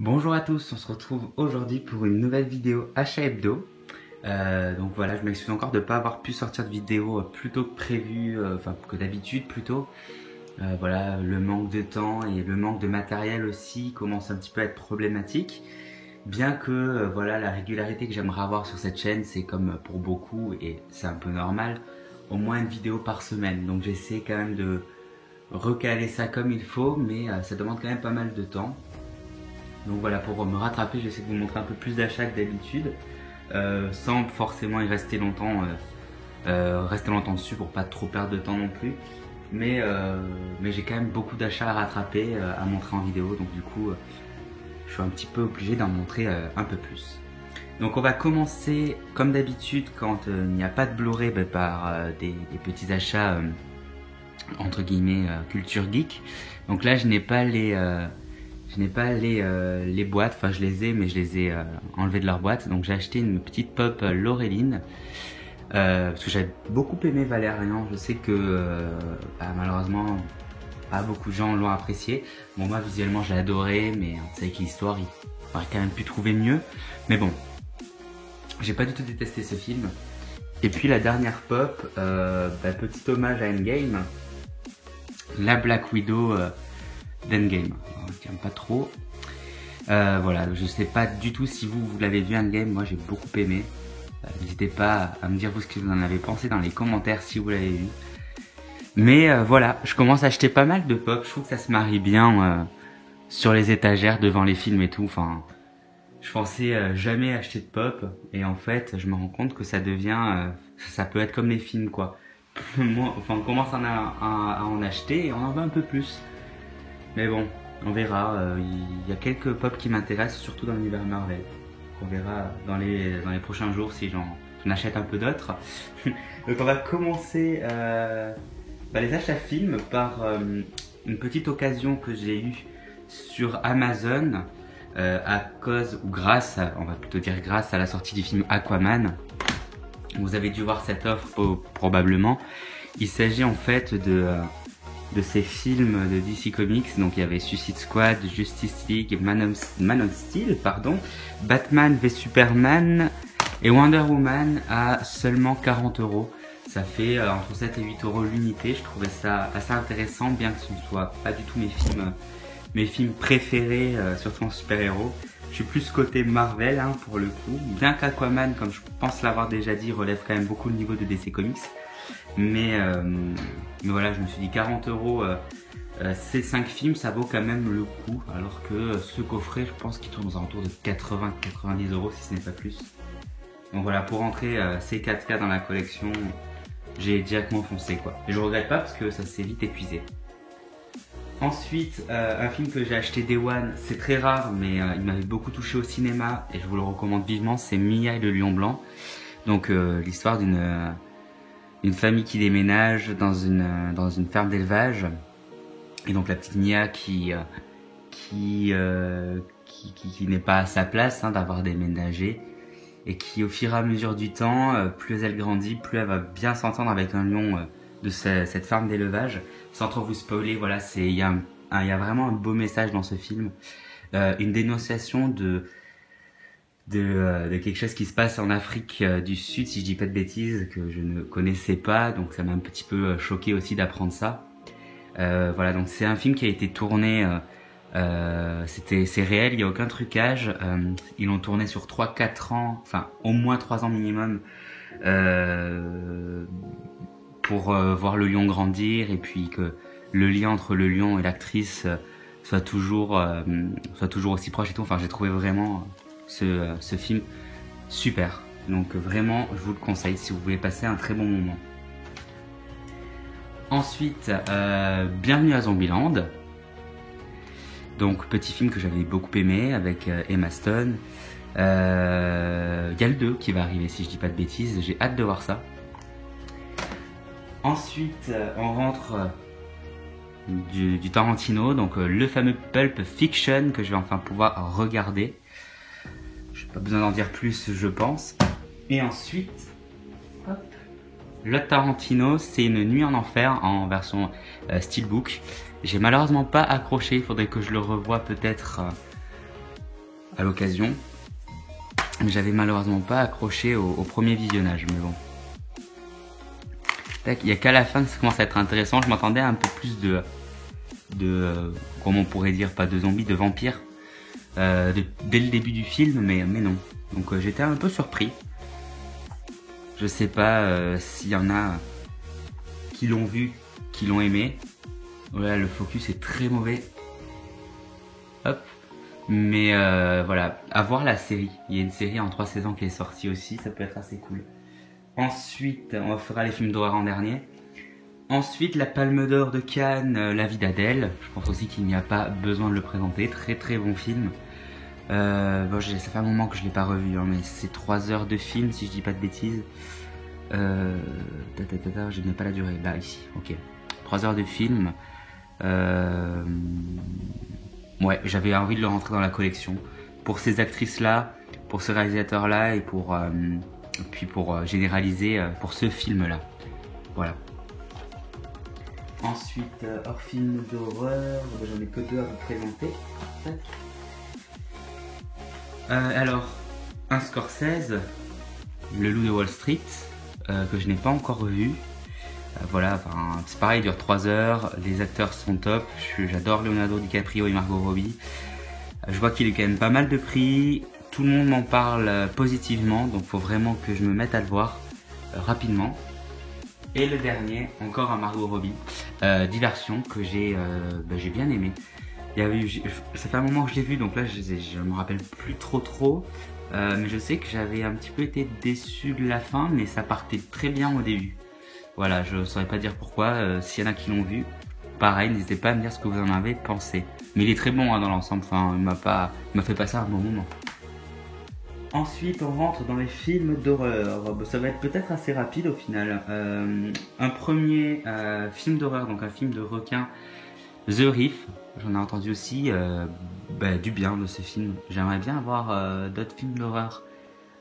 Bonjour à tous, on se retrouve aujourd'hui pour une nouvelle vidéo achat hebdo. Donc voilà, je m'excuse encore de ne pas avoir pu sortir de vidéo plus tôt que prévu, enfin que d'habitude plutôt. Voilà, le manque de temps et le manque de matériel aussi commence un petit peu à être problématique. Bien que voilà, la régularité que j'aimerais avoir sur cette chaîne, c'est comme pour beaucoup, et c'est un peu normal, au moins une vidéo par semaine. Donc j'essaie quand même de recaler ça comme il faut, mais ça demande quand même pas mal de temps. Donc voilà, pour me rattraper, j'essaie de vous montrer un peu plus d'achats que d'habitude, sans forcément y rester longtemps, dessus pour pas trop perdre de temps non plus. Mais j'ai quand même beaucoup d'achats à rattraper, à montrer en vidéo, donc du coup, je suis un petit peu obligé d'en montrer un peu plus. Donc on va commencer comme d'habitude quand il n'y a pas de Blu-ray par des petits achats entre guillemets culture geek. Donc là je n'ai pas les boîtes, enfin je les ai mais je les ai enlevées de leur boîte. Donc j'ai acheté une petite pop Laureline parce que j'avais beaucoup aimé Valérian. Je sais que malheureusement pas beaucoup de gens l'ont apprécié. Bon, moi visuellement j'ai adoré, mais vous savez que l'histoire il aurait quand même pu trouver mieux. Mais bon, j'ai pas du tout détesté ce film. Et puis la dernière pop, petit hommage à Endgame, la Black Widow d'Endgame. J'aime pas trop. Voilà, je sais pas du tout si vous l'avez vu Endgame, moi j'ai beaucoup aimé. N'hésitez pas à me dire vous ce que vous en avez pensé dans les commentaires si vous l'avez vu. Mais voilà, je commence à acheter pas mal de pop, je trouve que ça se marie bien sur les étagères devant les films et tout. Enfin, je pensais jamais acheter de pop et en fait je me rends compte que ça devient, ça peut être comme les films quoi. Moi, enfin, on commence à en acheter et on en veut un peu plus. Mais bon, on verra, il y a quelques pop qui m'intéressent, surtout dans l'univers Marvel. On verra dans les prochains jours si j'en achète un peu d'autres. Donc on va commencer les achats films par une petite occasion que j'ai eue sur Amazon à cause ou grâce, on va plutôt dire grâce à la sortie du film Aquaman. Vous avez dû voir cette offre probablement. Il s'agit en fait de ces films de DC Comics. Donc il y avait Suicide Squad, Justice League, Man of Steel, Batman v Superman et Wonder Woman à seulement 40 €. Ça fait entre 7 et 8 € l'unité. Je trouvais ça assez intéressant, bien que ce ne soit pas du tout mes films préférés, surtout en super-héros. Je suis plus côté Marvel pour le coup, bien qu'Aquaman, comme je pense l'avoir déjà dit, relève quand même beaucoup le niveau de DC Comics. Mais voilà, je me suis dit 40 €, ces 5 films, ça vaut quand même le coup. Alors que ce coffret, je pense qu'il tourne aux alentours de 80-90 € si ce n'est pas plus. Donc voilà, pour rentrer ces 4K dans la collection, j'ai directement foncé quoi. Et je regrette pas parce que ça s'est vite épuisé. Ensuite, un film que j'ai acheté Day One, c'est très rare, mais il m'avait beaucoup touché au cinéma et je vous le recommande vivement, c'est Mia et le Lion Blanc. Donc l'histoire d'une famille qui déménage dans une ferme d'élevage. Et donc la petite Mia qui n'est pas à sa place d'avoir déménagé. Et qui au fur et à mesure du temps, plus elle grandit, plus elle va bien s'entendre avec un lion de cette ferme d'élevage. Sans trop vous spoiler, voilà, il y a vraiment un beau message dans ce film. Une dénonciation de quelque chose qui se passe en Afrique du Sud, si je dis pas de bêtises, que je ne connaissais pas, donc ça m'a un petit peu choqué aussi d'apprendre ça. Voilà, donc c'est un film qui a été tourné, c'est réel, il n'y a aucun trucage. Ils l'ont tourné sur 3-4 ans, enfin au moins 3 ans minimum, pour voir le lion grandir et puis que le lien entre le lion et l'actrice soit toujours aussi proche et tout. Enfin, j'ai trouvé vraiment ce film super. Donc vraiment, je vous le conseille si vous voulez passer un très bon moment. Ensuite, Bienvenue à Zombieland. Donc petit film que j'avais beaucoup aimé avec Emma Stone. Il y a le 2 qui va arriver si je dis pas de bêtises, j'ai hâte de voir ça. Ensuite, on rentre du Tarantino, donc le fameux Pulp Fiction que je vais enfin pouvoir regarder. Je n'ai pas besoin d'en dire plus, je pense. Et ensuite, hop, le Tarantino, c'est Une nuit en enfer en version steelbook. J'ai malheureusement pas accroché, il faudrait que je le revoie peut-être à l'occasion. Mais j'avais malheureusement pas accroché au premier visionnage, mais bon. Il n'y a qu'à la fin que ça commence à être intéressant. Je m'attendais à un peu plus comment on pourrait dire, pas de zombies, de vampires, dès le début du film, mais non. Donc j'étais un peu surpris. Je sais pas s'il y en a qui l'ont vu, qui l'ont aimé. Voilà, le focus est très mauvais. Hop. Mais voilà, à voir la série. Il y a une série en 3 saisons qui est sortie aussi, ça peut être assez cool. Ensuite, on fera les films d'horreur en dernier. Ensuite, la Palme d'Or de Cannes, La vie d'Adèle. Je pense aussi qu'il n'y a pas besoin de le présenter. Très très bon film. Bon, ça fait un moment que je l'ai pas revu, hein, mais c'est 3 heures de film si je dis pas de bêtises. Je n'ai pas la durée. Là, ici, ok. 3 heures de film. Ouais, j'avais envie de le rentrer dans la collection. Pour ces actrices-là, pour ce réalisateur-là et puis pour généraliser pour ce film-là. Voilà. Ensuite, hors film d'horreur, j'en ai que 2 à vous présenter. Alors, un Scorsese, Le Loup de Wall Street, que je n'ai pas encore vu. Voilà, enfin, c'est pareil, il dure 3 heures, les acteurs sont top, j'adore Leonardo DiCaprio et Margot Robbie. Je vois qu'il est quand même pas mal de prix, tout le monde m'en parle positivement, donc faut vraiment que je me mette à le voir rapidement. Et le dernier, encore un Margot Robbie, Diversion, que j'ai bien aimé. Ça fait un moment que je l'ai vu, donc là je me rappelle plus trop, mais je sais que j'avais un petit peu été déçu de la fin, mais ça partait très bien au début. Voilà, je saurais pas dire pourquoi, s'il y en a qui l'ont vu, pareil, n'hésitez pas à me dire ce que vous en avez pensé. Mais il est très bon hein, dans l'ensemble, enfin, il m'a fait passer un bon moment. Ensuite, on rentre dans les films d'horreur. Ça va être peut-être assez rapide au final. Un premier film d'horreur, donc un film de requin, The Reef. J'en ai entendu aussi du bien de ce film. J'aimerais bien avoir d'autres films d'horreur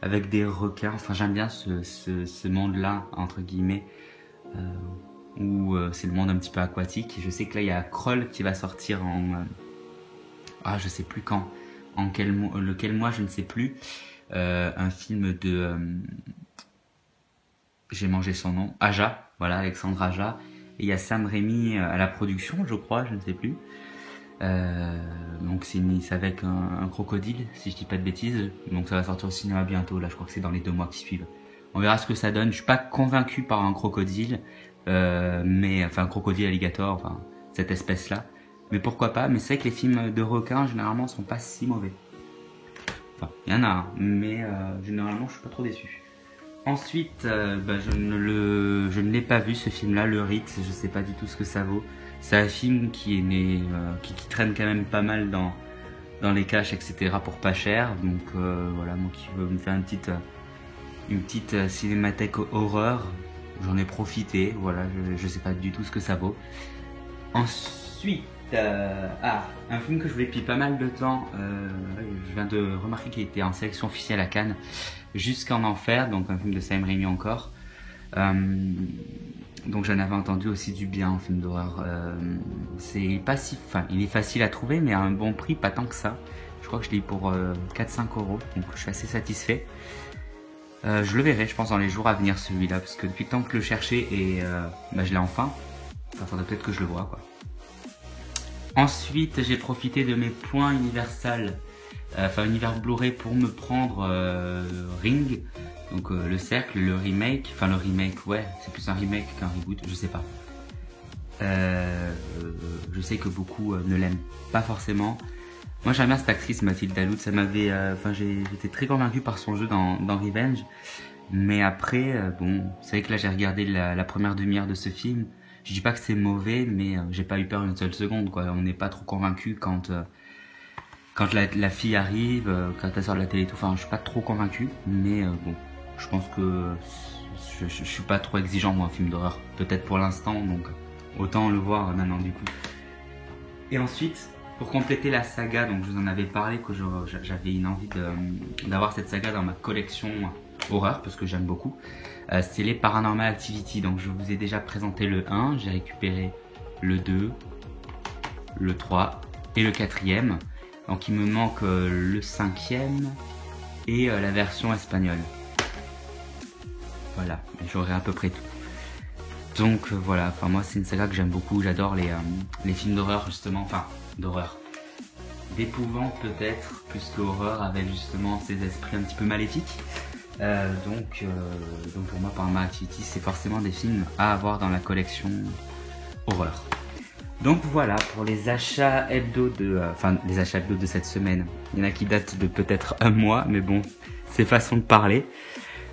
avec des requins. Enfin, j'aime bien ce monde-là, entre guillemets, où c'est le monde un petit peu aquatique. Je sais que là, il y a Krull qui va sortir je sais plus quand. Lequel mois, je ne sais plus. Un film de... j'ai mangé son nom. Aja, voilà, Alexandre Aja. Et il y a Sam Raimi à la production, je crois, je ne sais plus. Donc c'est avec un crocodile, si je dis pas de bêtises. Donc ça va sortir au cinéma bientôt, là je crois que c'est dans les 2 mois qui suivent. On verra ce que ça donne. Je suis pas convaincu par un crocodile, enfin un crocodile alligator, enfin cette espèce-là. Mais pourquoi pas, mais c'est vrai que les films de requins généralement sont pas si mauvais. Enfin, il y en a un, mais généralement je suis pas trop déçu. Ensuite, je ne l'ai pas vu ce film-là, Le Rite, je sais pas du tout ce que ça vaut. C'est un film qui traîne quand même pas mal dans les caches, etc. pour pas cher. Donc voilà, moi qui veux me faire une petite cinémathèque horreur, j'en ai profité. Voilà, je sais pas du tout ce que ça vaut. Ensuite, un film que je voulais depuis pas mal de temps. Je viens de remarquer qu'il était en sélection officielle à Cannes. Jusqu'en Enfer, donc un film de Sam Raimi encore. Donc j'en avais entendu aussi du bien en film d'horreur. Il est facile à trouver, mais à un bon prix, pas tant que ça. Je crois que je l'ai eu pour 4-5 €, donc je suis assez satisfait. Je le verrai, je pense, dans les jours à venir celui-là, parce que depuis le temps que je le cherchais et je l'ai enfin. Il faudrait peut-être que je le voie, quoi. Ensuite, j'ai profité de mes points Universal, Univers Blu-ray pour me prendre Ring, donc le cercle, le remake, ouais, c'est plus un remake qu'un reboot, je sais pas. Je sais que beaucoup ne l'aiment pas forcément. Moi j'aime bien cette actrice Mathilde Alloud, ça m'avait, j'étais très convaincu par son jeu dans Revenge, mais après, c'est vrai que là j'ai regardé la première demi-heure de ce film. Je dis pas que c'est mauvais, mais j'ai pas eu peur une seule seconde, quoi. On n'est pas trop convaincu quand la fille arrive, quand elle sort de la télé et tout. Enfin, je suis pas trop convaincu, mais je pense que je suis pas trop exigeant, moi, un film d'horreur. Peut-être pour l'instant, donc autant le voir maintenant, du coup. Et ensuite, pour compléter la saga, donc je vous en avais parlé, que j'avais une envie d'avoir cette saga dans ma collection horreur, parce que j'aime beaucoup. C'est les Paranormal Activity, donc je vous ai déjà présenté le 1, j'ai récupéré le 2, le 3 et le 4e. Donc il me manque le 5e et la version espagnole. Voilà, j'aurai à peu près tout. Donc voilà, enfin moi c'est une saga que j'aime beaucoup, j'adore les films d'horreur justement, enfin d'horreur, d'épouvante peut-être, plus qu'horreur, avec justement ces esprits un petit peu maléfiques. Donc pour moi Paranormal Activity c'est forcément des films à avoir dans la collection horreur. Donc voilà pour les achats hebdo les achats hebdo de cette semaine. Il y en a qui datent de peut-être un mois, mais bon, c'est façon de parler.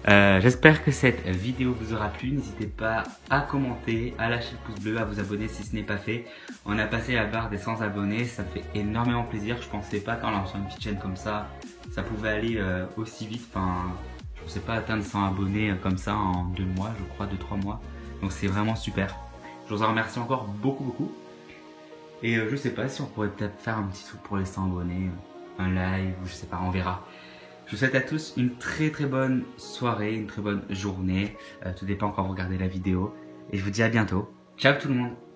J'espère que cette vidéo vous aura plu. N'hésitez pas à commenter, à lâcher le pouce bleu, à vous abonner si ce n'est pas fait. On a passé la barre des 100 abonnés, ça me fait énormément plaisir. Je pensais pas qu'en lançant une petite chaîne comme ça pouvait aller aussi vite. Enfin, je pensais pas atteindre 100 abonnés comme ça en 2 mois, je crois, 2-3 mois. Donc c'est vraiment super. Je vous en remercie encore beaucoup. Et je sais pas si on pourrait peut-être faire un petit truc pour les 100 abonnés, un live, ou je sais pas, on verra. Je vous souhaite à tous une très bonne soirée, une très bonne journée. Tout dépend quand vous regardez la vidéo. Et je vous dis à bientôt. Ciao tout le monde!